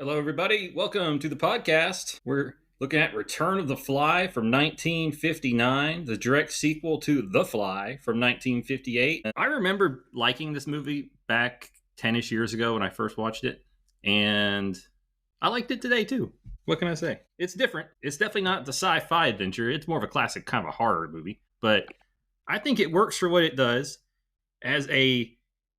Hello, everybody. Welcome to the podcast. We're looking at Return of the Fly from 1959, the direct sequel to The Fly from 1958. I remember liking this movie back 10-ish years ago when I first watched it, and I liked it today too. What can I say? It's different. It's definitely not the sci-fi adventure. It's more of a classic kind of a horror movie, but I think it works for what it does as a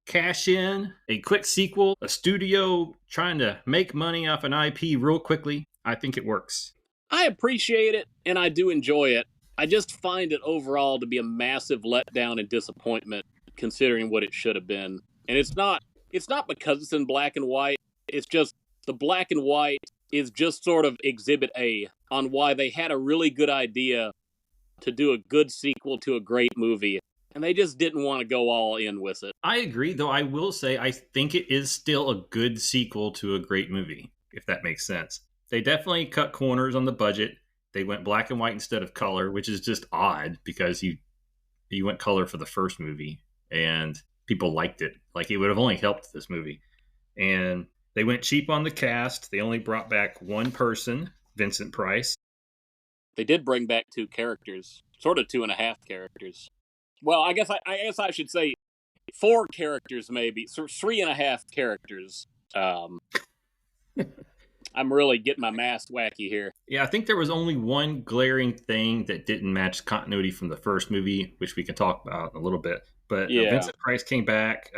cash in, a quick sequel, a studio trying to make money off an IP real quickly. I think it works. I appreciate it and I do enjoy it. I just find it overall to be a massive letdown and disappointment considering what it should have been. And it's not because it's in black and white. It's just the black and white is just sort of exhibit A on why they had a really good idea to do a good sequel to a great movie. And they just didn't want to go all in with it. I agree, though I will say I think it is still a good sequel to a great movie, if that makes sense. They definitely cut corners on the budget. They went black and white instead of color, which is just odd because you went color for the first movie and people liked it. Like it would have only helped this movie. And they went cheap on the cast. They only brought back one person, Vincent Price. They did bring back two characters, sort of two and a half characters. Well, I guess I should say four characters, maybe. So three and a half characters. I'm really getting my math wacky here. Yeah, I think there was only one glaring thing that didn't match continuity from the first movie, which we can talk about in a little bit. But Yeah. Vincent Price came back.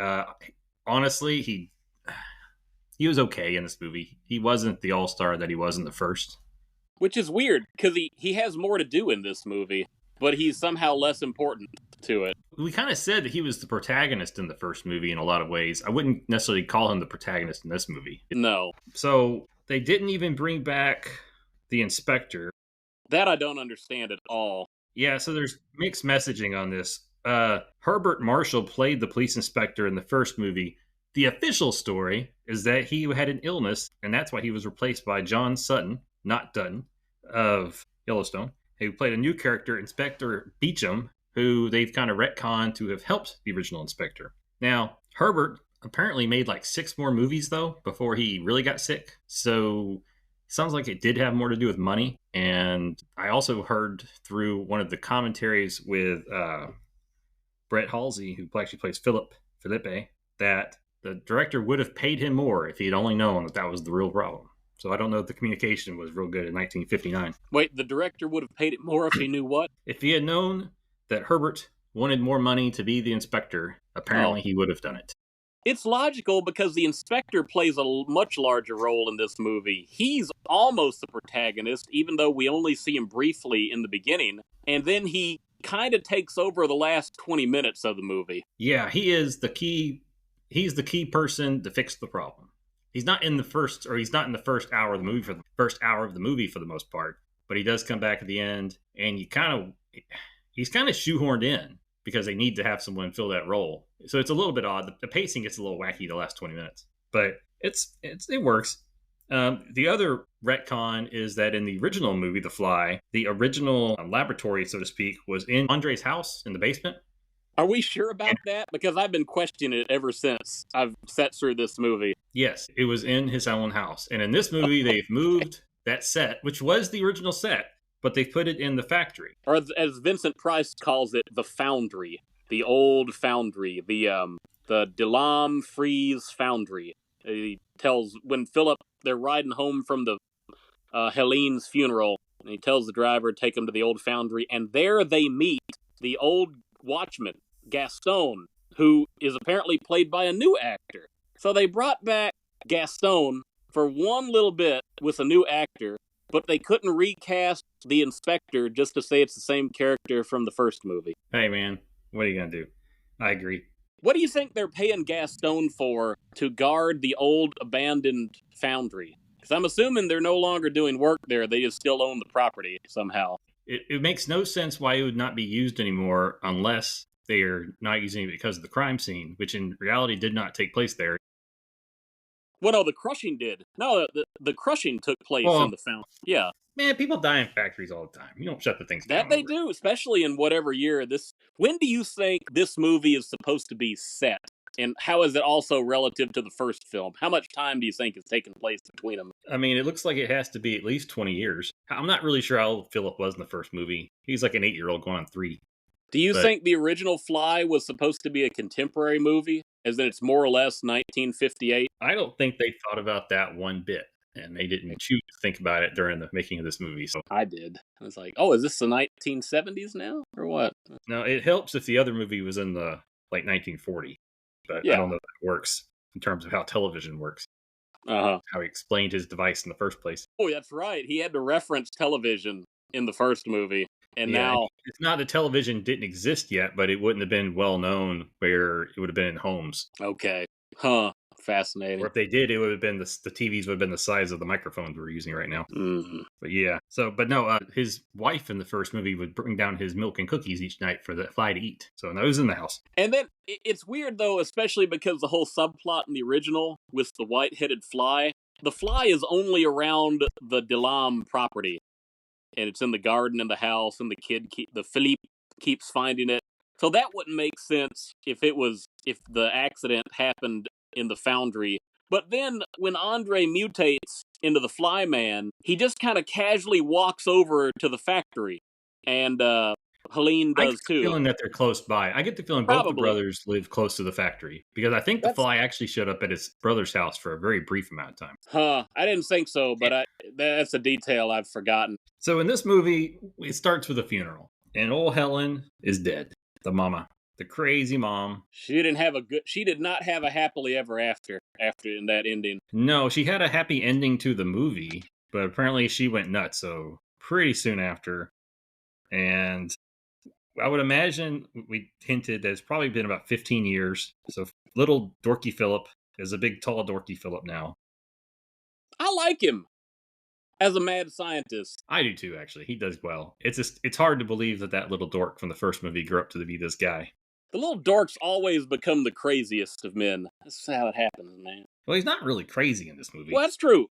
Honestly, he was okay in this movie. He wasn't the all-star that he was in the first. Which is weird, because he has more to do in this movie, but he's somehow less important to it. We kind of said that he was the protagonist in the first movie in a lot of ways. I wouldn't necessarily call him the protagonist in this movie. No. So they didn't even bring back the inspector. That I don't understand at all. Yeah, so there's mixed messaging on this. Herbert Marshall played the police inspector in the first movie. The official story is that he had an illness, and that's why he was replaced by John Sutton, not Dutton, of Yellowstone, who played a new character, Inspector Beecham, who they've kind of retconned to have helped the original inspector. Now, Herbert apparently made like 6 more movies, though, before he really got sick. So sounds like it did have more to do with money. And I also heard through one of the commentaries with Brett Halsey, who actually plays Philippe, that the director would have paid him more if he had only known that that was the real problem. So I don't know if the communication was real good in 1959. Wait, the director would have paid it more if he knew what? If he had known that Herbert wanted more money to be the inspector, apparently he would have done it. It's logical because the inspector plays a much larger role in this movie. He's almost the protagonist, even though we only see him briefly in the beginning. And then he kind of takes over the last 20 minutes of the movie. Yeah, he's the key person to fix the problem. He's not in the first hour of the movie for the first hour of the movie for the most part, but he does come back at the end, and he's kind of shoehorned in because they need to have someone fill that role. So it's a little bit odd. The pacing gets a little wacky the last 20 minutes, but it works. The other retcon is that in the original movie, The Fly, the original laboratory, so to speak, was in Andre's house in the basement. Are we sure about that? Because I've been questioning it ever since I've sat through this movie. Yes, it was in his own house. And in this movie, they've moved that set, which was the original set, but they put it in the factory. Or as Vincent Price calls it, the foundry. The old foundry. The Delam Freeze foundry. He tells, when Philip, they're riding home from the Helene's funeral, and he tells the driver to take him to the old foundry, and there they meet the old watchman, Gaston, who is apparently played by a new actor. So they brought back Gaston for one little bit with a new actor, but they couldn't recast the inspector just to say it's the same character from the first movie. Hey, man, what are you going to do? I agree. What do you think they're paying Gaston for to guard the old abandoned foundry? Because I'm assuming they're no longer doing work there. They just still own the property somehow. It makes no sense why it would not be used anymore unless they are not using it because of the crime scene, which in reality did not take place there. Well, no, the crushing did. No, the crushing took place in the fountain. Yeah. Man, people die in factories all the time. You don't shut the things down. That they do, especially in whatever year this... When do you think this movie is supposed to be set? And how is it also relative to the first film? How much time do you think is taking place between them? I mean, it looks like it has to be at least 20 years. I'm not really sure how old Philip was in the first movie. He's like an 8-year-old going on 3. Do you But think the original Fly was supposed to be a contemporary movie, as in it's more or less 1958? I don't think they thought about that one bit. And they didn't choose to think about it during the making of this movie. So, I did. I was like, oh, is this the 1970s now, or what? now it helps if the other movie was in the like 1940, but I Yeah. don't know if that works in terms of how television works, Uh-huh. how he explained his device in the first place. Oh, that's right. He had to reference television in the first movie, and Yeah, now it's not that television didn't exist yet, but it wouldn't have been well known where it would have been in homes. okay, huh? Or Fascinating. if they did, it would have been the TVs would have been the size of the microphones we're using right now. But yeah, but no, his wife in the first movie would bring down his milk and cookies each night for the Fly to eat. So that was in the house. And then it's weird though, especially because the whole subplot in the original with the white-headed fly. The fly is only around the Delam property, and it's in the garden in the house, and the Philippe keeps finding it. So that wouldn't make sense if the accident happened in the foundry. But then when Andre mutates into the Fly Man, he just kind of casually walks over to the factory, and Helene I get does the too. feeling that they're close by. I get the feeling both the Probably. brothers live close to the factory because I think the That's- Fly actually showed up at his brother's house for a very brief amount of time. Huh? I didn't think so, but that's a detail I've forgotten. So in this movie, it starts with a funeral, and old Helen is dead. The mama, the crazy mom. She did not have a happily ever after in that ending. No, she had a happy ending to the movie, but apparently she went nuts. So pretty soon after, and I would imagine we hinted that it's probably been about 15 years. So little dorky Philip is a big, tall, dorky Philip now. I like him as a mad scientist. I do too, actually. He does well. It's hard to believe that little dork from the first movie grew up to be this guy. The little dorks always become the craziest of men. That's how it happens, man. Well, he's not really crazy in this movie. Well, that's true.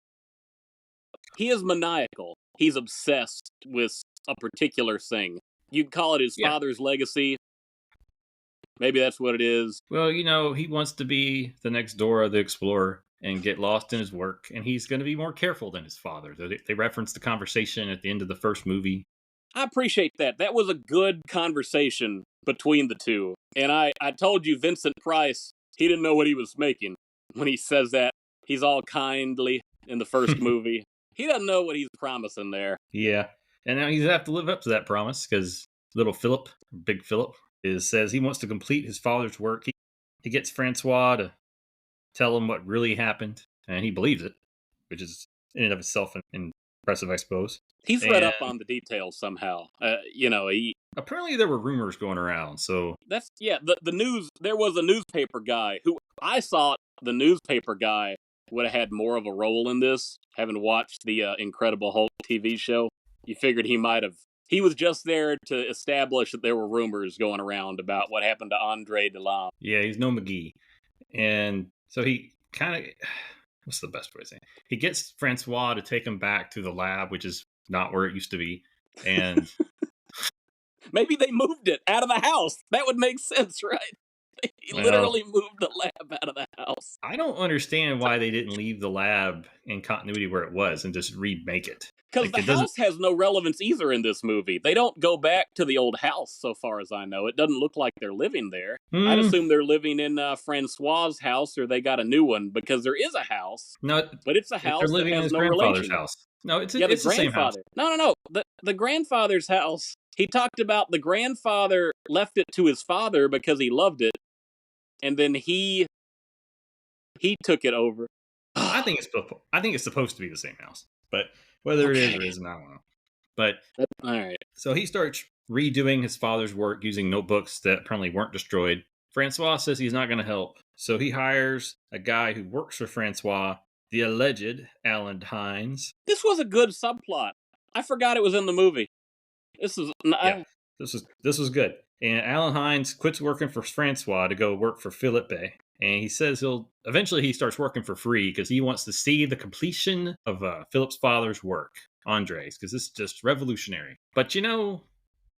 He is maniacal. He's obsessed with a particular thing. You'd call it his father's legacy. Maybe that's what it is. Well, he wants to be the next Dora the Explorer and get lost in his work, and he's going to be more careful than his father. They reference the conversation at the end of the first movie. I appreciate that. That was a good conversation between the two. And I told you, Vincent Price, he didn't know what he was making when he says that. He's all kindly in the first movie. He doesn't know what he's promising there. Yeah. And now he's going to have to live up to that promise because little Philip, Big Philip, says he wants to complete his father's work. He gets Francois to tell him what really happened, and he believes it, which is in and of itself impressive, I suppose. He's read up on the details somehow. Apparently there were rumors going around, so... The news, there was a newspaper guy who I thought the newspaper guy would have had more of a role in this, having watched the Incredible Hulk TV show. You figured he was just there to establish that there were rumors going around about what happened to Andre Delam. Yeah, he's no McGee. And so he kind of... What's the best way to say it? He gets Francois to take him back to the lab, which is not where it used to be. And... Maybe they moved it out of the house. That would make sense, right? He literally moved the lab out of the house. I don't understand why they didn't leave the lab in continuity where it was and just remake it. Because the house has no relevance either in this movie. They don't go back to the old house, so far as I know. It doesn't look like they're living there. I'd assume they're living in Francois' house, or they got a new one, because there is a house. No, but it's a house that has no relation. House. No, it's the same house. No. The grandfather's house. He talked about the grandfather left it to his father because he loved it, and then he took it over. I think it's supposed to be the same house, but whether it is or isn't, I don't know. But all right. So he starts redoing his father's work using notebooks that apparently weren't destroyed. Francois says he's not going to help, so he hires a guy who works for Francois, the alleged Alan Hinds. This was a good subplot. I forgot it was in the movie. This was good. And Alan Hinds quits working for Francois to go work for Philippe. And he says eventually he starts working for free because he wants to see the completion of Philip's father's work, Andre's, because it's just revolutionary. But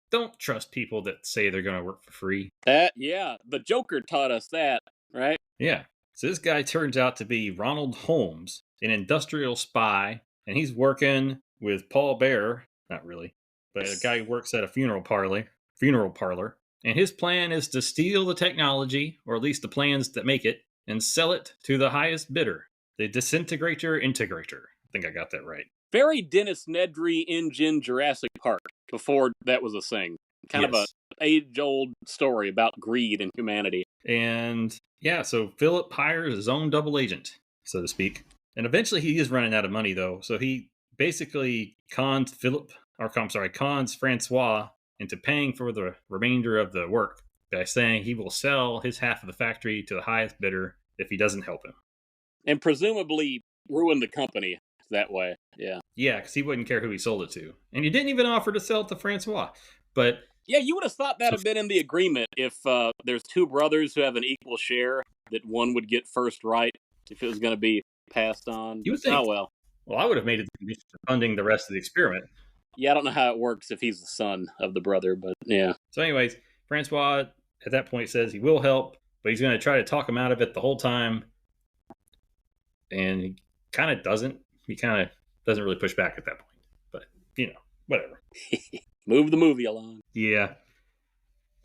don't trust people that say they're going to work for free. The Joker taught us that. right? Yeah. So this guy turns out to be Ronald Holmes, an industrial spy, and he's working with Paul Bear. Not really, but a guy who works at a funeral parlor. And his plan is to steal the technology, or at least the plans that make it, and sell it to the highest bidder, the disintegrator integrator. I think I got that right. Very Dennis Nedry engine Jurassic Park before that was a thing. Kind of a Yes. age-old story about greed and humanity. And yeah, so Philip hires his own double agent, so to speak. And eventually he is running out of money, though. So he basically cons Francois into paying for the remainder of the work by saying he will sell his half of the factory to the highest bidder if he doesn't help him. And presumably ruin the company that way. Yeah. Yeah, because he wouldn't care who he sold it to. And he didn't even offer to sell it to Francois. But yeah, you would have thought that so, had been in the agreement if there's two brothers who have an equal share, that one would get first right if it was going to be passed on. You would think. Oh, well. Well, I would have made it the condition for funding the rest of the experiment. Yeah, I don't know how it works if he's the son of the brother, but yeah. So, anyways, Francois at that point says he will help, but he's going to try to talk him out of it the whole time. And he kind of doesn't. He kind of doesn't really push back at that point. But, whatever. Move the movie along. Yeah.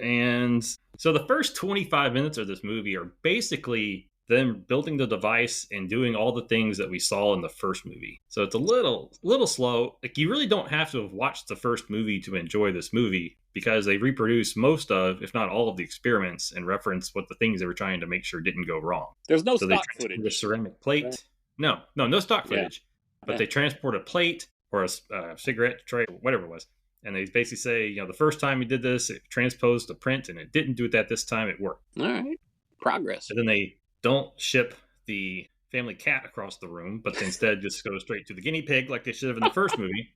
And so the first 25 minutes of this movie are basically them building the device and doing all the things that we saw in the first movie. So it's a little slow. Like, you really don't have to have watched the first movie to enjoy this movie, because they reproduce most of, if not all of, the experiments and reference what the things they were trying to make sure didn't go wrong. There's no so stock they footage. The ceramic plate. Right? No stock footage. Yeah. But they transport a plate or a cigarette tray, or whatever it was. And they basically say, the first time we did this, it transposed the print, and it didn't do that this time. It worked. All right. Progress. And then they don't ship the family cat across the room, but instead just go straight to the guinea pig like they should have in the first movie.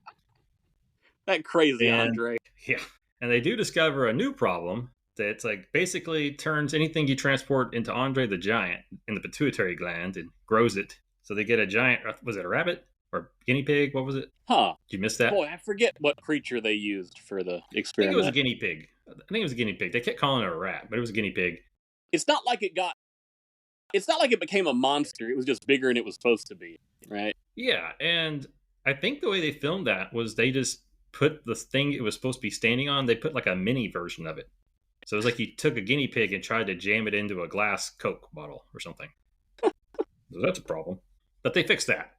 That crazy Andre. Yeah. And they do discover a new problem that's basically turns anything you transport into Andre the Giant in the pituitary gland and grows it. So they get a giant, was it a rabbit? Or guinea pig? What was it? Huh. Did you miss that? Boy, I forget what creature they used for the experiment. I think it was a guinea pig. They kept calling it a rat, but it was a guinea pig. It's not like it became a monster. It was just bigger than it was supposed to be, right? Yeah, and I think the way they filmed that was they just put the thing it was supposed to be standing on, they put a mini version of it. So it was like you took a guinea pig and tried to jam it into a glass Coke bottle or something. So that's a problem. But they fixed that.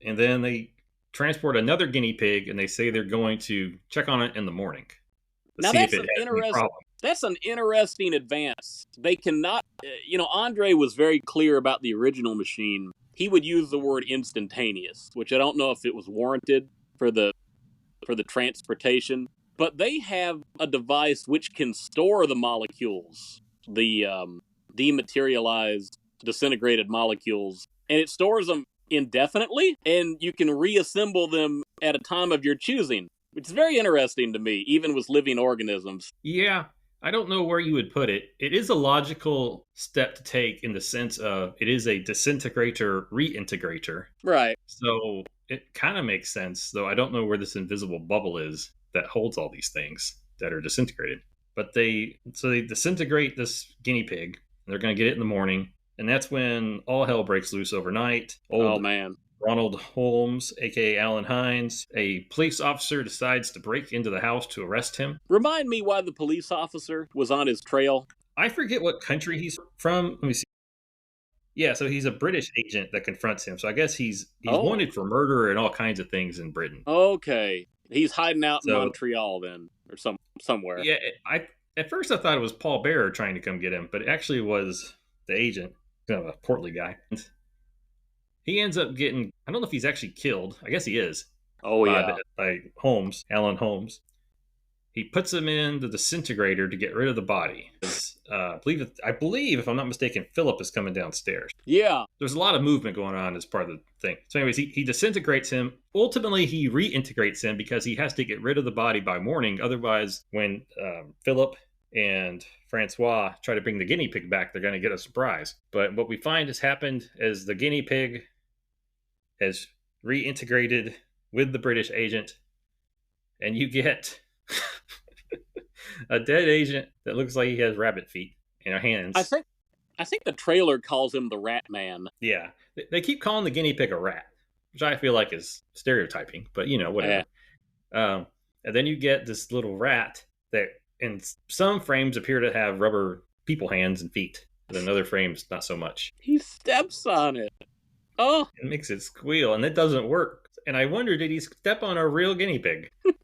And then they transport another guinea pig, and they say they're going to check on it in the morning. Now that's an interesting advance. They cannot, Andre was very clear about the original machine. He would use the word instantaneous, which I don't know if it was warranted for the transportation. But they have a device which can store the molecules, the dematerialized, disintegrated molecules, and it stores them indefinitely, and you can reassemble them at a time of your choosing, which is very interesting to me, even with living organisms. Yeah, I don't know where you would put it. It is a logical step to take in the sense of it is a disintegrator reintegrator. Right. So it kind of makes sense, though I don't know where this invisible bubble is that holds all these things that are disintegrated. But they disintegrate this guinea pig, and they're going to get it in the morning. And that's when all hell breaks loose overnight. Man. Ronald Holmes, a.k.a. Alan Hinds, a police officer, decides to break into the house to arrest him. Remind me why the police officer was on his trail. I forget what country he's from. Let me see. Yeah, so he's a British agent that confronts him. So I guess he's wanted for murder and all kinds of things in Britain. Okay. He's hiding out in Montreal then, or somewhere. Yeah, at first I thought it was Paul Bearer trying to come get him, but it actually was the agent. Kind of a portly guy. He ends up getting, I don't know if he's actually killed. I guess he is. Oh, yeah. By Holmes, Alan Holmes. He puts him in the disintegrator to get rid of the body. I believe, if I'm not mistaken, Philippe is coming downstairs. Yeah. There's a lot of movement going on as part of the thing. So anyways, he disintegrates him. Ultimately, he reintegrates him because he has to get rid of the body by morning. Otherwise, when Philippe and Francois try to bring the guinea pig back, they're going to get a surprise. But what we find has happened is the guinea pig has reintegrated with the British agent, and you get a dead agent that looks like he has rabbit feet in her hands. I think the trailer calls him the Rat Man. Yeah, they keep calling the guinea pig a rat, which I feel like is stereotyping, but Eh. whatever. And then you get this little rat that in some frames appear to have rubber people hands and feet, but in other frames not so much. He steps on it. Oh, It makes it squeal, and it doesn't work. And I wonder, did he step on a real guinea pig? it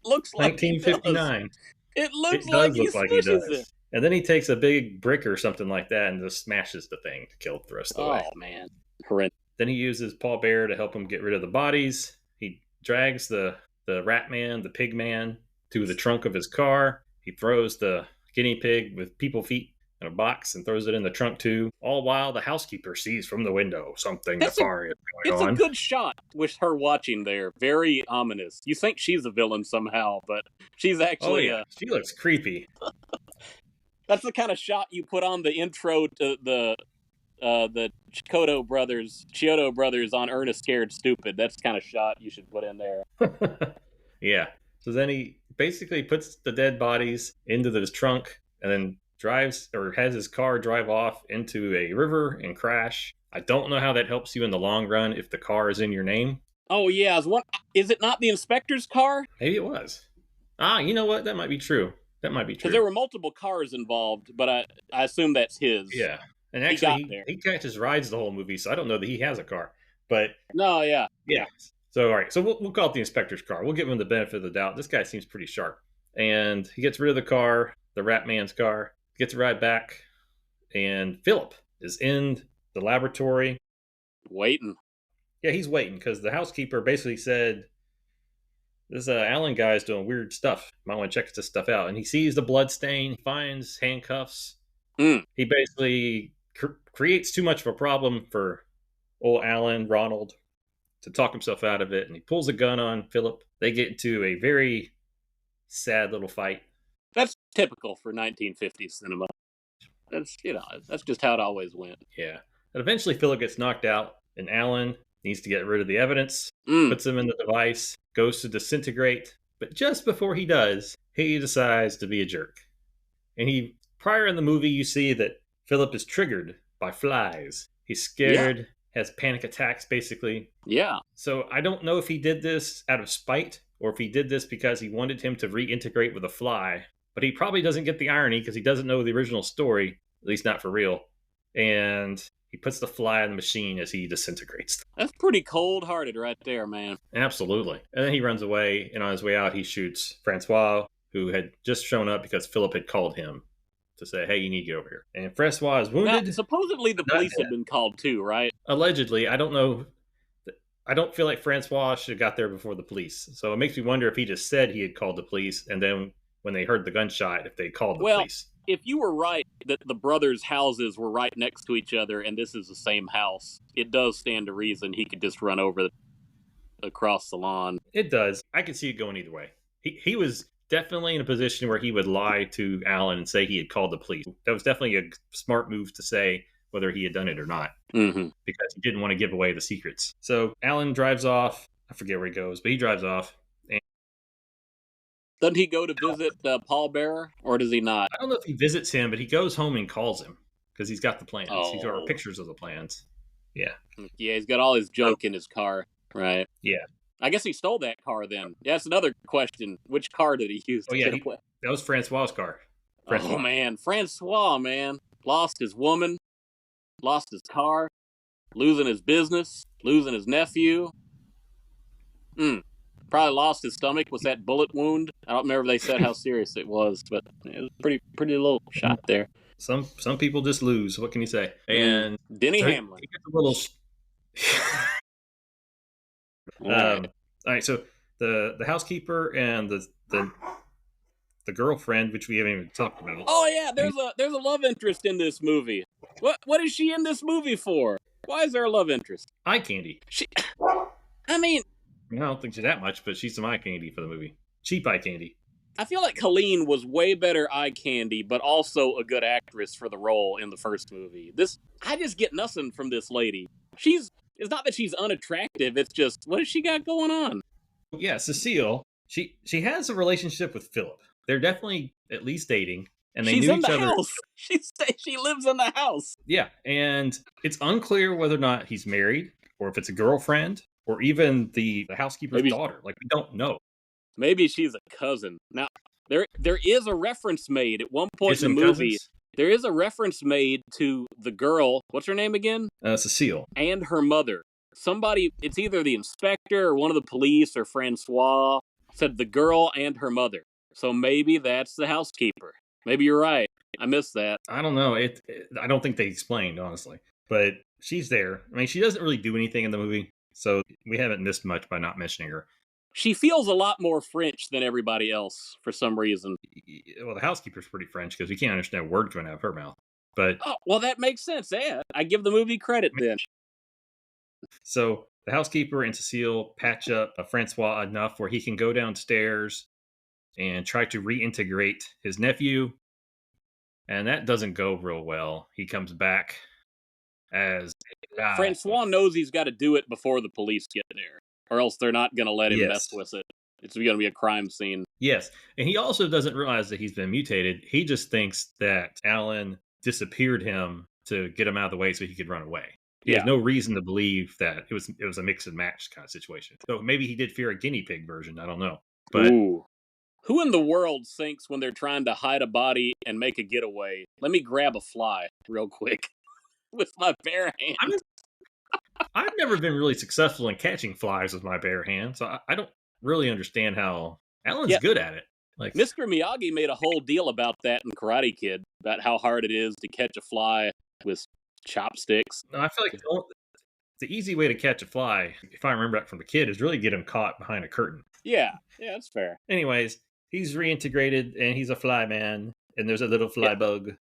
looks like he does. 1959. It looks It like does he look like he smushes it. does. And then he takes a big brick or something like that and just smashes the thing to kill it the rest of the way. Oh, man. Horrendous. Then he uses Paul Bear to help him get rid of the bodies. He drags the rat man, the pig man, to the trunk of his car. He throws the guinea pig with people feet in a box and throws it in the trunk too. All while the housekeeper sees from the window something nefarious going on. It's a good shot with her watching there. Very ominous. You think she's a villain somehow, but she's actually she looks creepy. That's the kind of shot you put on the intro to the Chiodo brothers on Ernest Scared Stupid. That's the kind of shot you should put in there. Yeah. So then he basically puts the dead bodies into this trunk and then drives or has his car drive off into a river and crash. I don't know how that helps you in the long run if the car is in your name. Oh, yeah. Is it not the inspector's car? Maybe it was. You know what? That might be true. Because there were multiple cars involved, but I assume that's his. Yeah. And actually, he catches rides the whole movie, so I don't know that he has a car. But no, yeah. Yeah. So, all right. So we'll call it the inspector's car. We'll give him the benefit of the doubt. This guy seems pretty sharp. And he gets rid of the car, the rat man's car, gets a ride back, and Philip is in the laboratory. Waiting. Yeah, he's waiting because the housekeeper basically said, this Alan guy's doing weird stuff. Might want to check this stuff out. And he sees the blood stain, finds handcuffs. He basically creates too much of a problem for old Alan, Ronald, to talk himself out of it. And he pulls a gun on Philip. They get into a very sad little fight. That's typical for 1950s cinema. That's just how it always went. Yeah. And eventually Philip gets knocked out, and Alan needs to get rid of the evidence, puts him in the device, goes to disintegrate. But just before he does, he decides to be a jerk. And prior in the movie, you see that Philip is triggered by flies. He's scared, has panic attacks, basically. Yeah. So I don't know if he did this out of spite or if he did this because he wanted him to reintegrate with a fly. But he probably doesn't get the irony because he doesn't know the original story, at least not for real. And he puts the fly in the machine as he disintegrates. That's pretty cold-hearted right there, man. Absolutely. And then he runs away, and on his way out, he shoots Francois, who had just shown up because Philip had called him to say, hey, you need to get over here. And Francois is wounded. Now, supposedly the police had been called too, right? Allegedly. I don't know. I don't feel like Francois should have got there before the police. So it makes me wonder if he just said he had called the police, and then when they heard the gunshot, if they called the police. If you were right that the brothers' houses were right next to each other and this is the same house, it does stand to reason he could just run over across the lawn. It does. I could see it going either way. He was definitely in a position where he would lie to Alan and say he had called the police. That was definitely a smart move to say whether he had done it or not, because he didn't want to give away the secrets. So Alan drives off. I forget where he goes, but he drives off. Doesn't he go to visit Paul Bearer, or does he not? I don't know if he visits him, but he goes home and calls him because he's got the plans. Oh. He's got pictures of the plans. Yeah. Yeah, he's got all his junk in his car, right? Yeah. I guess he stole that car then. Yeah, that's another question. Which car did he use to get away? That was Francois' car. Oh, man. Francois, man. Lost his woman, lost his car, losing his business, losing his nephew. Probably lost his stomach with that bullet wound. I don't remember if they said how serious it was, but it was pretty little shot there. Some people just lose. What can you say? And Denny Hamlin. He gets a little. All right. So the housekeeper and the girlfriend, which we haven't even talked about. Oh yeah, there's a love interest in this movie. What is she in this movie for? Why is there a love interest? Eye candy. I don't think she's that much, but she's some eye candy for the movie. Cheap eye candy. I feel like Colleen was way better eye candy, but also a good actress for the role in the first movie. I just get nothing from this lady. It's not that she's unattractive, it's just, what has she got going on? Yeah, Cecile, she has a relationship with Philip. They're definitely at least dating. and they She's knew in each the other. house. She lives in the house. Yeah, and it's unclear whether or not he's married, or if it's a girlfriend, or even the housekeeper's Maybe daughter. Like, we don't know. maybe she's a cousin. Now there is a reference made at one point in the Distant movie. cousins. There is a reference made to the girl. What's her name again? Cecile. And her mother. Somebody, it's either the inspector or one of the police or Francois said the girl and her mother. So maybe that's the housekeeper. Maybe you're right. I missed that. I don't know. I don't think they explained, honestly. But she's there. I mean, she doesn't really do anything in the movie, so we haven't missed much by not mentioning her. She feels a lot more French than everybody else for some reason. Well, the housekeeper's pretty French because we can't understand a word coming out of her mouth. But Oh, well, that makes sense. Yeah, I give the movie credit then. so the housekeeper and Cecile patch up Francois enough where he can go downstairs and try to reintegrate his nephew. And that doesn't go real well. He comes back as Francois knows he's got to do it before the police get there, or else they're not going to let him mess with it. It's going to be a crime scene. Yes. And he also doesn't realize that he's been mutated. He just thinks that Alan disappeared him to get him out of the way so he could run away. He has no reason to believe that it was a mix and match kind of situation. So maybe he did fear a guinea pig version. I don't know. But ooh. Who in the world thinks when they're trying to hide a body and make a getaway, let me grab a fly real quick with my bare hand? I've never been really successful in catching flies with my bare hand, so I don't really understand how Alan's good at it. Like, Mr. Miyagi made a whole deal about that in Karate Kid, about how hard it is to catch a fly with chopsticks. No, I feel like the easy way to catch a fly, if I remember that from the kid, is really get him caught behind a curtain. Yeah, that's fair. Anyways, he's reintegrated and he's a fly man, and there's a little fly bug.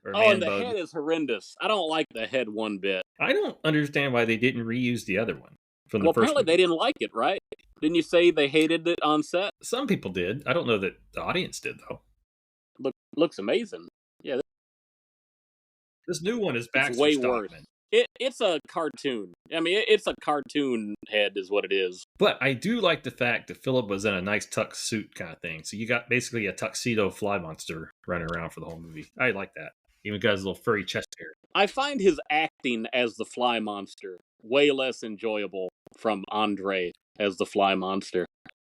And the head is horrendous. I don't like the head one bit. I don't understand why they didn't reuse the other one from the first apparently movie. They didn't like it, right? Didn't you say they hated it on set? Some people did. I don't know that the audience did, though. Looks amazing. Yeah. This new one is Baxter way Stockman. Worse. It's a cartoon. I mean, it's a cartoon head is what it is. But I do like the fact that Philip was in a nice tux suit kind of thing. So you got basically a tuxedo fly monster running around for the whole movie. I like that. Even got his little furry chest hair. I find his acting as the fly monster way less enjoyable from Andre as the fly monster.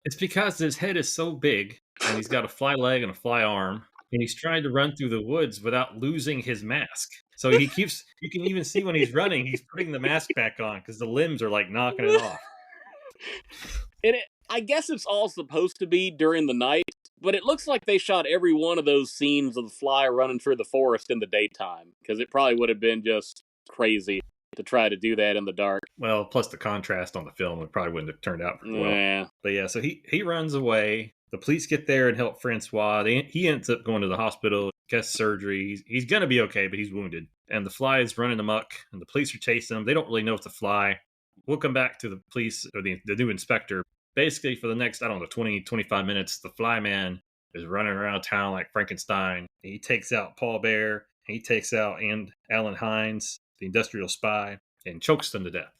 It's because his head is so big, and he's got a fly leg and a fly arm, and he's trying to run through the woods without losing his mask. So you can even see when he's running, he's putting the mask back on because the limbs are like knocking it off. I guess it's all supposed to be during the night, but it looks like they shot every one of those scenes of the fly running through the forest in the daytime, because it probably would have been just crazy to try to do that in the dark. Well, plus the contrast on the film, it probably wouldn't have turned out very well. Yeah. But yeah, so he runs away. The police get there and help Francois. He ends up going to the hospital, gets surgery. He's going to be okay, but he's wounded. And the fly is running amok, and the police are chasing him. They don't really know it's a fly. We'll come back to the police, or the new inspector. Basically, for the next, 20, 25 minutes, the fly man is running around town like Frankenstein. He takes out Paul Bear. He takes out Alan Hinds, the industrial spy, and chokes them to death.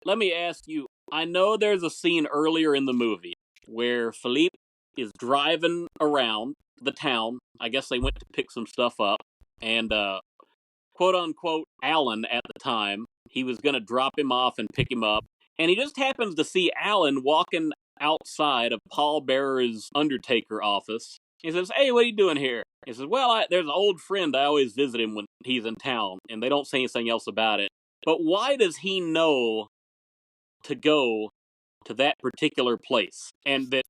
Let me ask you, I know there's a scene earlier in the movie where Philippe is driving around the town. I guess they went to pick some stuff up. And, quote-unquote, Alan at the time, he was going to drop him off and pick him up. And he just happens to see Alan walking outside of Paul Bearer's undertaker office. He says, "Hey, what are you doing here?" He says, "Well, there's an old friend. I always visit him when he's in town." And they don't say anything else about it. But why does he know to go to that particular place? And that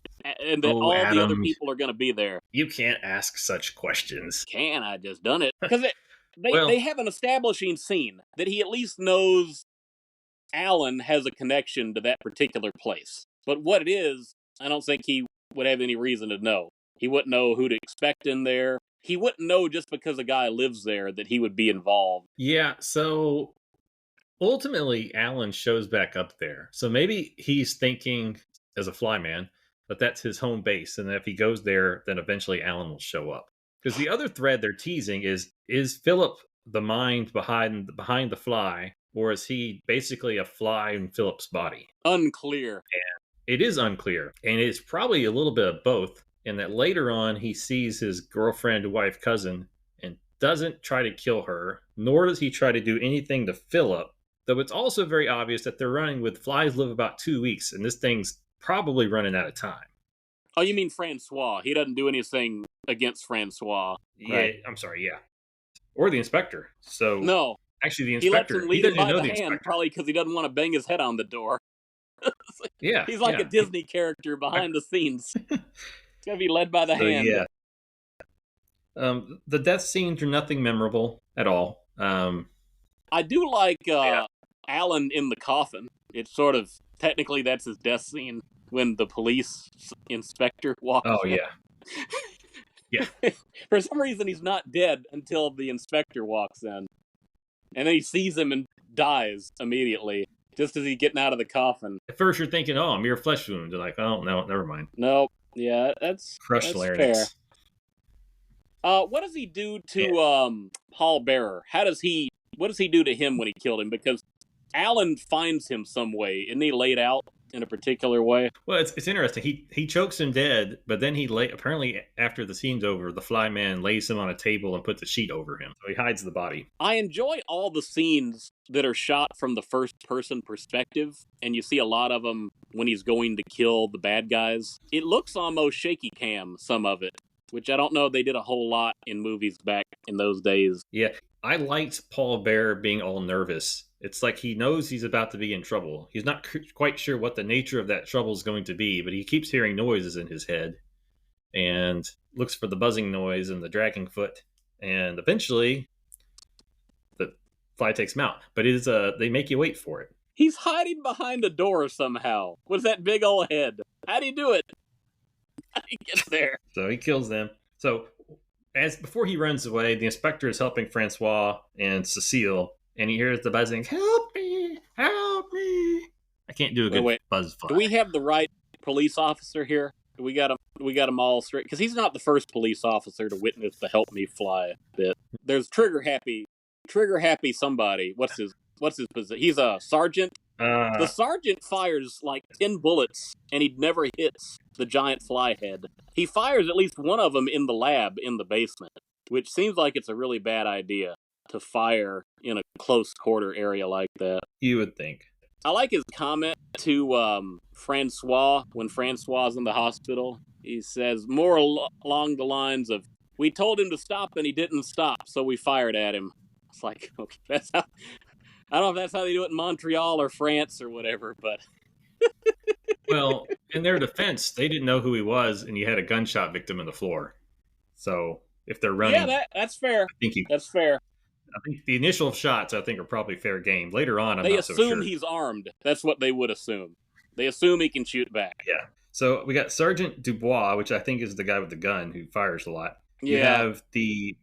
all Adam, the other people are going to be there? You can't ask such questions. Can I just done it? Because they have an establishing scene that he at least knows Alan has a connection to that particular place. But what it is, I don't think he would have any reason to know. He wouldn't know who to expect in there. He wouldn't know just because a guy lives there that he would be involved. Yeah, so ultimately, Alan shows back up there. So maybe he's thinking as a flyman that that's his home base, and that if he goes there, then eventually Alan will show up. Because the other thread they're teasing is Philip the mind behind the fly, or is he basically a fly in Philip's body? Unclear. And it is unclear, and it's probably a little bit of both. and that later on he sees his girlfriend, wife, cousin, and doesn't try to kill her, nor does he try to do anything to Philip. Though it's also very obvious that they're running with flies live about 2 weeks, and this thing's probably running out of time. Oh, you mean Francois? He doesn't do anything against Francois. Yeah, Right. I'm sorry, yeah. Or the inspector. So No, actually, the he lets inspector, him he lead him doesn't even by know the the hand, inspector. probably because he doesn't want to bang his head on the door. Yeah, He's like yeah. a Disney character behind the scenes. He's got to be led by the So hand. yeah, the death scenes are nothing memorable at all. I do like Yeah. Alan in the coffin. It's sort of technically that's his death scene when the police inspector walks Oh in. yeah, yeah. For some reason, he's not dead until the inspector walks in, and then he sees him and dies immediately, just as he's getting out of the coffin. At first, you're thinking, "Oh, a mere flesh wound." You're like, "Oh no, never mind." Nope. Yeah, Crushed that's fair. larynx. What does he do to Paul Bearer? What does he do to him when he killed him? Because Alan finds him some way. Isn't he laid out in a particular way? Well, it's interesting. He chokes him dead, but then apparently after the scene's over, the fly man lays him on a table and puts a sheet over him. So he hides the body. I enjoy all the scenes that are shot from the first person perspective, and you see a lot of them when he's going to kill the bad guys. It looks almost shaky cam, some of it, which I don't know they did a whole lot in movies back in those days. Yeah, I liked Paul Bearer being all nervous. It's like he knows he's about to be in trouble. He's not quite sure what the nature of that trouble is going to be, but he keeps hearing noises in his head and looks for the buzzing noise and the dragging foot. And eventually, the fly takes him out. But it is they make you wait for it. He's hiding behind a door somehow with that big old head. How'd he do it? How'd he get there? So he kills them. So before he runs away, the inspector is helping Francois and Cecile, and he hears the buzzing, "Help me! Help me!" I can't do a good buzz fly. Do we have the right police officer here? We got him all straight, because he's not the first police officer to witness the "help me" fly bit. There's trigger happy somebody. What's his position? He's a sergeant. The sergeant fires like 10 bullets, and he never hits the giant fly head. He fires at least one of them in the lab in the basement, which seems like it's a really bad idea to fire in a close quarter area like that. You would think. I like his comment to Francois when Francois is in the hospital. He says more along the lines of, "We told him to stop and he didn't stop, so we fired at him." It's like, okay, that's how... I don't know if that's how they do it in Montreal or France or whatever, but... Well, in their defense, they didn't know who he was, and you had a gunshot victim in the floor. So if they're running... Yeah, that's fair. That's fair. I think the initial shots, are probably fair game. Later on, I'm not so sure. They assume he's armed. That's what they would assume. They assume he can shoot back. Yeah. So we got Sergeant Dubois, which I think is the guy with the gun who fires a lot. Yeah. You have the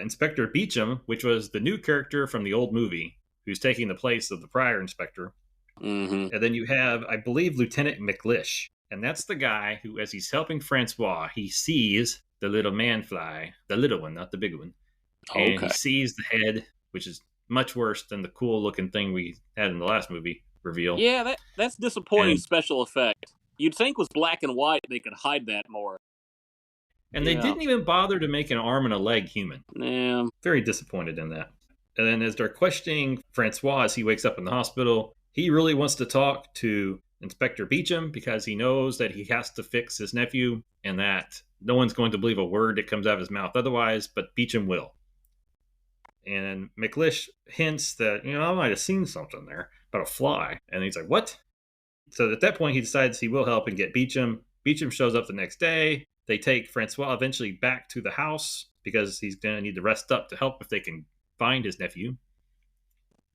Inspector Beecham, which was the new character from the old movie, who's taking the place of the prior inspector. Mm-hmm. And then you have, I believe, Lieutenant McLish. And that's the guy who, as he's helping Francois, he sees the little man fly, the little one, not the big one. Okay. And he sees the head, which is much worse than the cool-looking thing we had in the last movie reveal. Yeah, that's disappointing special effect. You'd think with black and white they could hide that more. And they didn't even bother to make an arm and a leg human. Yeah. Very disappointed in that. And then as they're questioning Francois as he wakes up in the hospital, he really wants to talk to Inspector Beecham because he knows that he has to fix his nephew and that no one's going to believe a word that comes out of his mouth otherwise, but Beecham will. And McLish hints that, I might have seen something there about a fly. And he's like, what? So at that point, he decides he will help and get Beecham. Beecham shows up the next day. They take Francois eventually back to the house because he's going to need to rest up to help if they can find his nephew.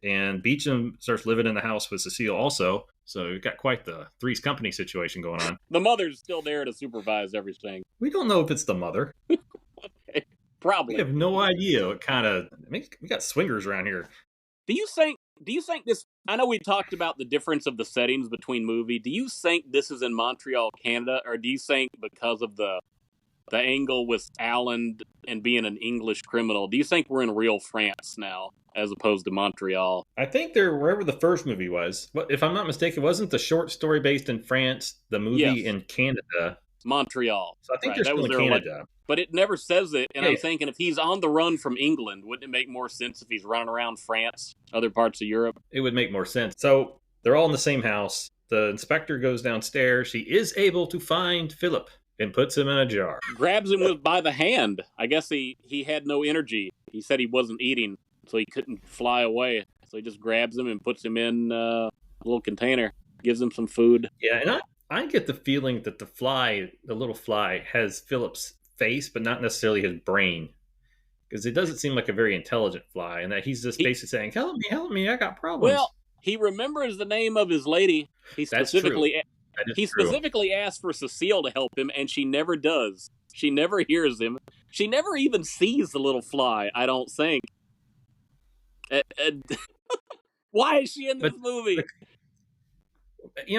And Beecham starts living in the house with Cecile also. So we've got quite the Three's Company situation going on. The mother's still there to supervise everything. We don't know if it's the mother. Okay. Probably. We have no idea what kind of... we got swingers around here. Do you think this... I know we talked about the difference of the settings between movie. Do you think this is in Montreal, Canada? Or do you think because of the angle with Alan and being an English criminal, do you think we're in real France now as opposed to Montreal? I think they're wherever the first movie was. But if I'm not mistaken, wasn't the short story based in France, the movie in Canada? Montreal. So I think Right, they're that still was in their Canada. but it never says it. And Yeah, I'm yeah. thinking if he's on the run from England, wouldn't it make more sense if he's running around France, other parts of Europe? It would make more sense. So they're all in the same house. The inspector goes downstairs. She is able to find Philip and puts him in a jar. Grabs him with by the hand. I guess he had no energy. He said he wasn't eating, so he couldn't fly away. So he just grabs him and puts him in a little container, gives him some food. Yeah, and I get the feeling that the little fly, has Philip's face, but not necessarily his brain. Because it doesn't seem like a very intelligent fly, and that he's just He basically saying, help me, I got well, problems." he remembers the name of his lady. He That's true. specifically That is he true. specifically asked for Cecile to help him, and she never does. She never hears him. She never even sees the little fly. I don't think. Uh, uh, why is she in this But, movie?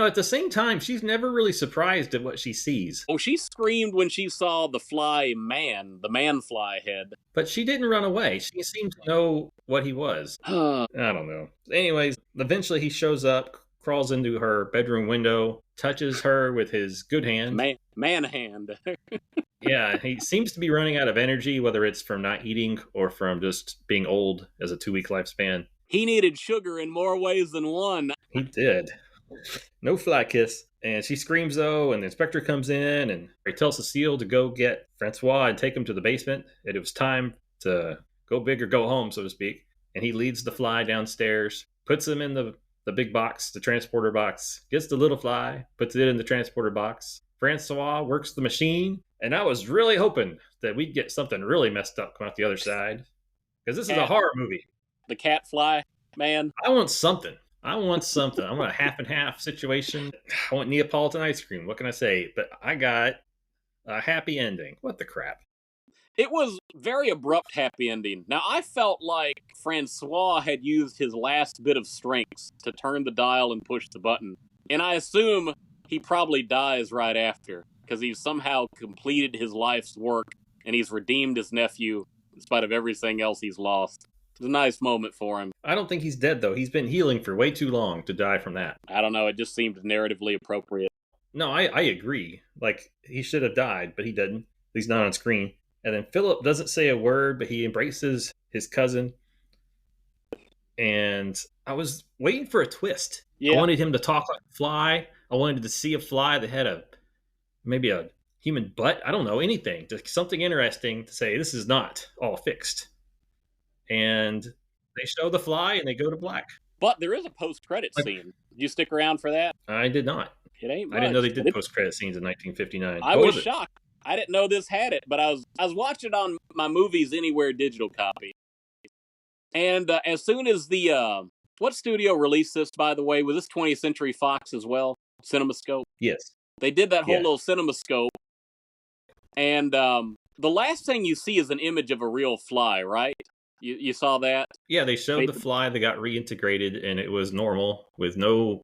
at the same time, she's never really surprised at what she sees. Oh, she screamed when she saw the fly man, the man fly head. But she didn't run away. She seemed to know what he was. I don't know. Anyways, eventually he shows up, crawls into her bedroom window, touches her with his good hand. Man hand. Yeah, he seems to be running out of energy, whether it's from not eating or from just being old as a 2-week lifespan. He needed sugar in more ways than one. He did. No fly kiss. And she screams, though, and the inspector comes in and he tells Cecile to go get Francois and take him to the basement. And it was time to go big or go home, so to speak. And he leads the fly downstairs, puts him in the big box, the transporter box, gets the little fly, puts it in the transporter box. Francois works the machine, and I was really hoping that we'd get something really messed up come out the other side. Because this is a horror movie. The cat fly man. I want something. I want a half and half situation. I want Neapolitan ice cream. What can I say? But I got a happy ending. What the crap? It was very abrupt happy ending. Now I felt like Francois had used his last bit of strength to turn the dial and push the button. And I assume he probably dies right after because he's somehow completed his life's work and he's redeemed his nephew in spite of everything else he's lost. It's a nice moment for him. I don't think he's dead, though. He's been healing for way too long to die from that. I don't know. It just seemed narratively appropriate. No, I agree. Like, he should have died, but he didn't. He's not on screen. And then Philip doesn't say a word, but he embraces his cousin. And I was waiting for a twist. Yeah. I wanted him to talk like a fly. I wanted to see a fly that had maybe a human butt. I don't know, anything. Just something interesting to say, this is not all fixed. And they show the fly and they go to black. But there is a post-credit scene. Did you stick around for that? I did not. It ain't much. I didn't know they did post-credit scenes in 1959. I was shocked. I didn't know this had it, but I was watching it on my Movies Anywhere digital copy. And as soon as the what studio released this, by the way? Was this 20th Century Fox as well? CinemaScope? Yes. They did that whole little CinemaScope. And the last thing you see is an image of a real fly, right? You saw that? Yeah, they showed the fly that got reintegrated, and it was normal with no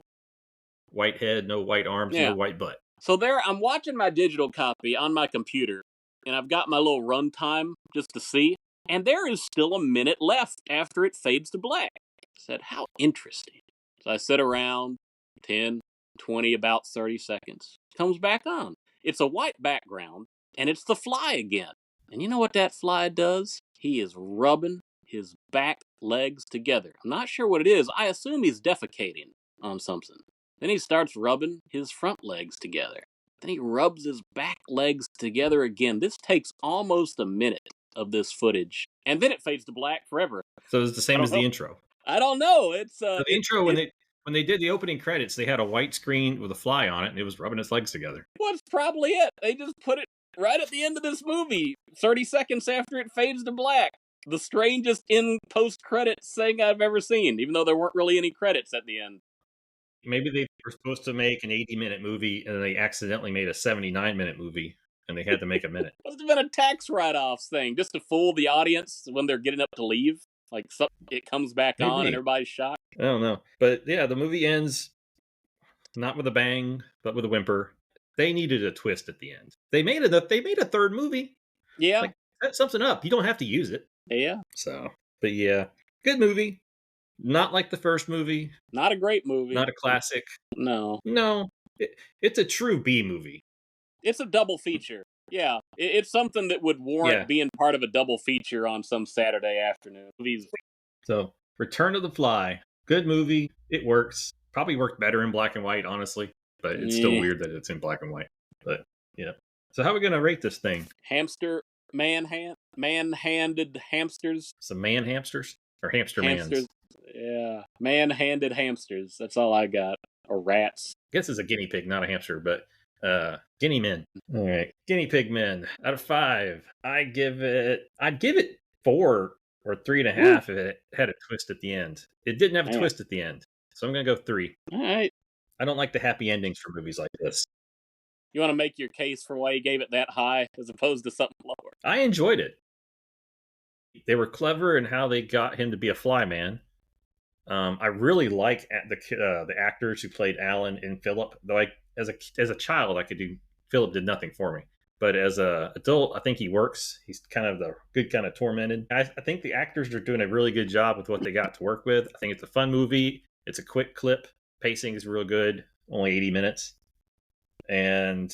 white head, no white arms, no white butt. So there, I'm watching my digital copy on my computer, and I've got my little runtime just to see, and there is still a minute left after it fades to black. I said, how interesting. So I sit around, 10, 20, about 30 seconds. It comes back on. It's a white background, and it's the fly again. And you know what that fly does? He is rubbing his back legs together. I'm not sure what it is. I assume he's defecating on something. Then he starts rubbing his front legs together. Then he rubs his back legs together again. This takes almost a minute of this footage. And then it fades to black forever. So it's the same as the intro. I don't know. It's the intro when they did the opening credits, they had a white screen with a fly on it, and it was rubbing its legs together. Well, that's probably it. They just put it right at the end of this movie, 30 seconds after it fades to black. The strangest post-credits thing I've ever seen, even though there weren't really any credits at the end. Maybe they were supposed to make an 80-minute movie, and they accidentally made a 79-minute movie, and they had to make a minute. Must have been a tax write-offs thing, just to fool the audience when they're getting up to leave. Like, it comes back on, and everybody's shocked. I don't know. But, yeah, the movie ends not with a bang, but with a whimper. They needed a twist at the end. They made a third movie. Yeah. Like, set something up. You don't have to use it. Yeah. So, but yeah, good movie. Not like the first movie. Not a great movie. Not a classic. No. No. It's a true B movie. It's a double feature. Yeah, it's something that would warrant Yeah. being part of a double feature on some Saturday afternoon. So, Return of the Fly, good movie. It works. Probably worked better in black and white, honestly, but it's still Yeah. weird that it's in black and white. But yeah. So, how are we gonna rate this thing? Hamster man-handed hamsters. Some man hamsters or hamster Hamsters. mans? Yeah, man-handed hamsters. That's all I got. Or rats. I guess it's a guinea pig, not a hamster, but guinea men. All right, guinea pig men. Out of 5, I'd give it 4 or 3.5 if it had a twist at the end. It didn't have a twist at the end, so I'm gonna go 3. All right. I don't like the happy endings for movies like this. You want to make your case for why you gave it that high as opposed to something lower? I enjoyed it. They were clever in how they got him to be a fly man. I really like the actors who played Alan and Philip. Though as a child, I could do Philip did nothing for me, but as a adult, I think he works. He's kind of the good kind of tormented. I think the actors are doing a really good job with what they got to work with. I think it's a fun movie. It's a quick clip. Pacing is real good. Only 80 minutes. And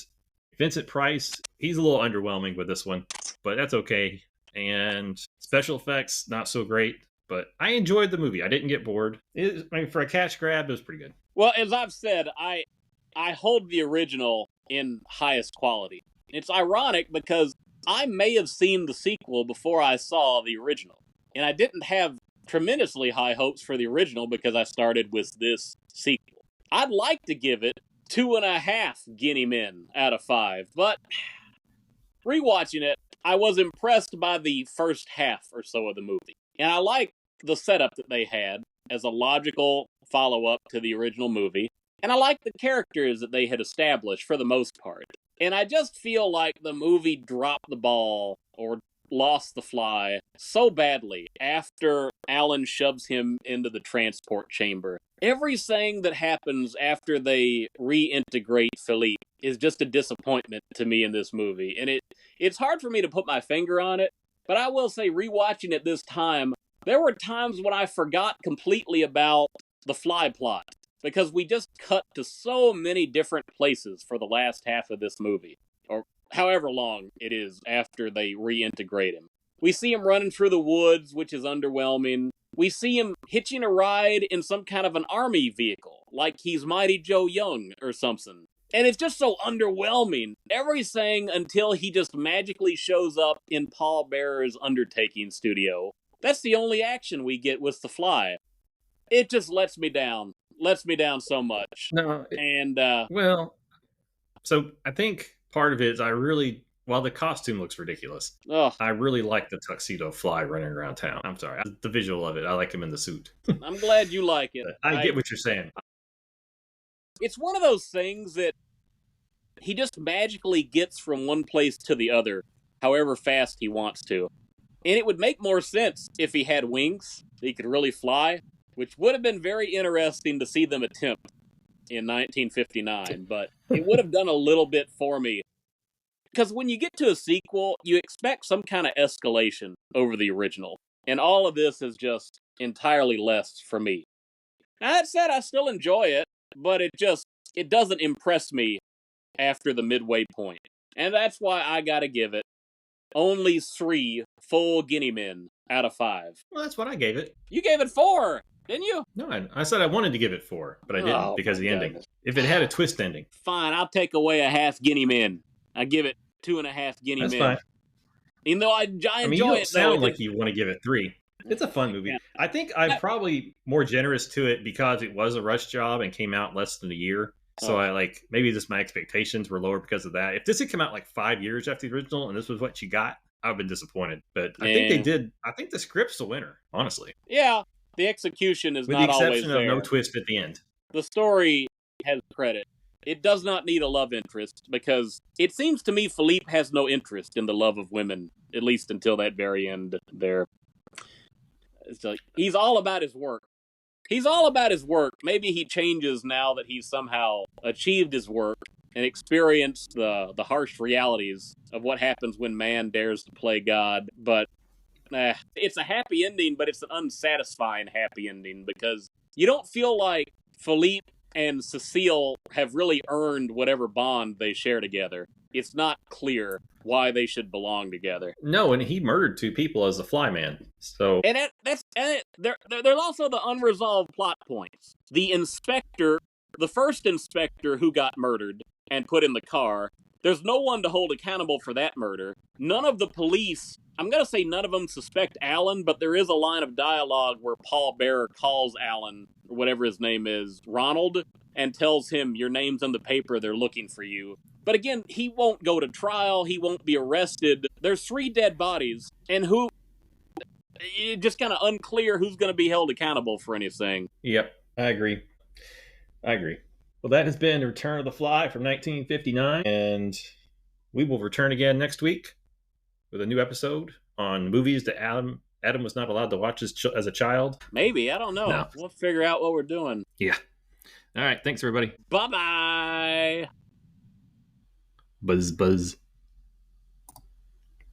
Vincent Price, he's a little underwhelming with this one, but that's okay. And special effects, not so great. But I enjoyed the movie. I didn't get bored. For a cash grab, it was pretty good. Well, as I've said, I hold the original in highest quality. It's ironic because I may have seen the sequel before I saw the original. And I didn't have tremendously high hopes for the original because I started with this sequel. I'd like to give it 2.5 guinea men out of 5, but rewatching it, I was impressed by the first half or so of the movie. And I like the setup that they had as a logical follow-up to the original movie. And I like the characters that they had established for the most part. And I just feel like the movie dropped the ball or lost the fly so badly after Alan shoves him into the transport chamber. Everything that happens after they reintegrate Philippe is just a disappointment to me in this movie. And it's hard for me to put my finger on it, but I will say rewatching it this time, there were times when I forgot completely about the fly plot because we just cut to so many different places for the last half of this movie, or however long it is after they reintegrate him. We see him running through the woods, which is underwhelming. We see him hitching a ride in some kind of an army vehicle, like he's Mighty Joe Young or something. And it's just so underwhelming. Everything until he just magically shows up in Paul Bearer's undertaking studio. That's the only action we get with the fly. It just lets me down. Lets me down so much. No. Well, so I think part of it is while the costume looks ridiculous, I really like the tuxedo fly running around town. I'm sorry. The visual of it, I like him in the suit. I'm glad you like it. I get what you're saying. It's one of those things that he just magically gets from one place to the other, however fast he wants to. And it would make more sense if he had wings, he could really fly, which would have been very interesting to see them attempt in 1959, but it would have done a little bit for me. Because when you get to a sequel, you expect some kind of escalation over the original. And all of this is just entirely less for me. Now, that said, I still enjoy it, but it doesn't impress me after the midway point. And that's why I gotta give it only 3 full guinea men out of 5. Well, that's what I gave it. You gave it 4, didn't you? No, I said I wanted to give it 4, but I didn't because of the ending. If it had a twist ending. Fine, I'll take away a half guinea men. I give it 2.5 guinea men. That's fine. Even though I enjoy it. You don't sound like you want to give it 3. It's a fun movie. Yeah. I think I'm probably more generous to it because it was a rush job and came out less than a year. So maybe just my expectations were lower because of that. If this had come out like 5 years after the original and this was what you got, I would have been disappointed. But I think they did. I think the script's the winner, honestly. Yeah, the execution is not always there. With the exception of no twist at the end. The story has credit. It does not need a love interest because it seems to me Philippe has no interest in the love of women, at least until that very end there. It's like, he's all about his work. He's all about his work. Maybe he changes now that he's somehow achieved his work and experienced the harsh realities of what happens when man dares to play God. But it's a happy ending, but it's an unsatisfying happy ending because you don't feel like Philippe and Cecile have really earned whatever bond they share together. it's not clear why they should belong together. No, and he murdered 2 people as the flyman. So, And there's also the unresolved plot points. The inspector, the first inspector who got murdered and put in the car, there's no one to hold accountable for that murder. None of the police, I'm going to say none of them suspect Alan, but there is a line of dialogue where Paul Bearer calls Alan, or whatever his name is, Ronald, and tells him, your name's in the paper, they're looking for you. But again, he won't go to trial, he won't be arrested. There's 3 dead bodies, and it's just kind of unclear who's going to be held accountable for anything. yep, I agree. Well, that has been Return of the Fly from 1959, and we will return again next week with a new episode on movies that Adam was not allowed to watch as a child. Maybe, I don't know. No. We'll figure out what we're doing. Yeah. All right, thanks everybody. Bye-bye. Buzz buzz.